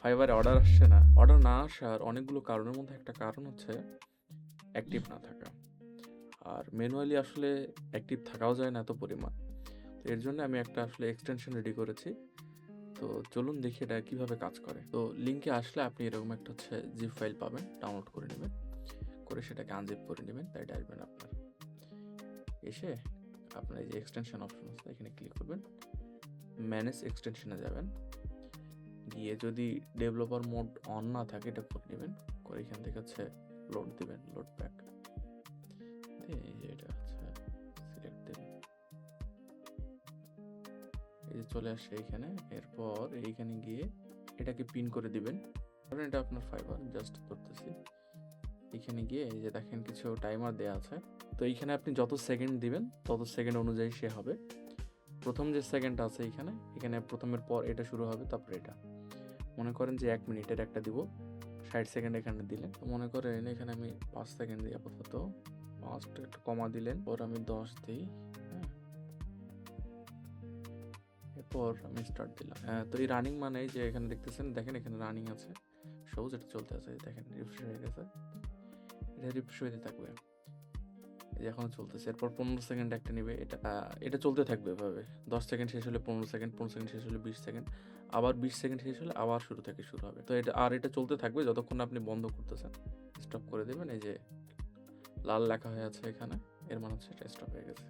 ফাইবারে অর্ডার আসছে না। অর্ডার না আসার অনেকগুলো কারণের মধ্যে একটা কারণ হচ্ছে অ্যাক্টিভ না থাকা। আর ম্যানুয়ালি আসলে অ্যাক্টিভ থাকাও যায় না এত পরিমাণ। তো এর জন্য আমি একটা আসলে এক্সটেনশন রেডি করেছি। তো চলুন দেখি এটা কিভাবে কাজ করে। তো লিঙ্কে আসলে আপনি এরকম একটা হচ্ছে জিপ ফাইল পাবেন, ডাউনলোড করে নেবেন, করে সেটাকে আনজিপ করে নেবেন। তাই আসবেন আপনার, এসে আপনার এই যে এক্সটেনশন অপশন আছে এখানে ক্লিক করবেন, ম্যানেজ এক্সটেনশনে যাবেন, গিয়ে যদি ডেভেলপার মোড অন না থাকে এটা করে নেবেন, করে এখান থেকে হচ্ছে লোড দিবেন, লোড প্যাক দিয়ে এই যে এটা হচ্ছে সিলেক্ট দেবেন, এই যে চলে আসছে এইখানে। এরপর এইখানে গিয়ে এটাকে পিন করে দিবেন, কারণ এটা আপনার ফাইবার জাস্ট ধরতেছি। এখানে গিয়ে এই যে দেখেন কিছু টাইমার দেওয়া আছে, তো এইখানে আপনি যত সেকেন্ড দিবেন তত সেকেন্ড অনুযায়ী সে হবে। প্রথম যে সেকেন্ড আছে এখানে, এখানে প্রথমের পর এটা শুরু হবে, তারপর এটা মনে করেন যে 1 মিনিটের একটা দিব, 60 সেকেন্ড এখানে দিলেন। তো মনে করেন এখানে আমি 5 সেকেন্ড দিই আপাতত, 5 একটা কমা দিলেন, পর আমি 10 দিই, হ্যাঁ, এরপর আমি স্টার্ট দিলাম। তো এই রানিং মানে যে এখানে দেখতেছেন, দেখেন এখানে রানিং আছে, সবুজ এটা চলতে আছে, দেখেন রিফ্রেশ হয়ে গেছে, এটা রিফ্রেশ হতে থাকবে, এই যে এখনো চলতেছে। এরপর 15 সেকেন্ড একটা নেবে, এটা চলতে থাকবে এভাবে। 10 সেকেন্ড শেষ হলে 15 সেকেন্ড, 15 সেকেন্ড শেষ হলে 20 সেকেন্ড, আবার 20 সেকেন্ড শেষ হলে আবার শুরু থেকে শুরু হবে। তো এটা চলতে থাকবে যতক্ষণ আপনি বন্ধ করতেছেন। স্টপ করে দেবেন, এই যে লাল লেখা হয়ে আছে এখানে, এর মানে হচ্ছে এটা স্টপ হয়ে গেছে।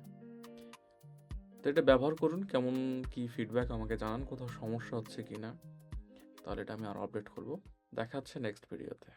তো এটা ব্যবহার করুন, কেমন কি ফিডব্যাক আমাকে জানান, কোথাও সমস্যা হচ্ছে কিনা, তাহলে এটা আমি আরও আপডেট করব। দেখা হচ্ছে নেক্সট ভিডিওতে।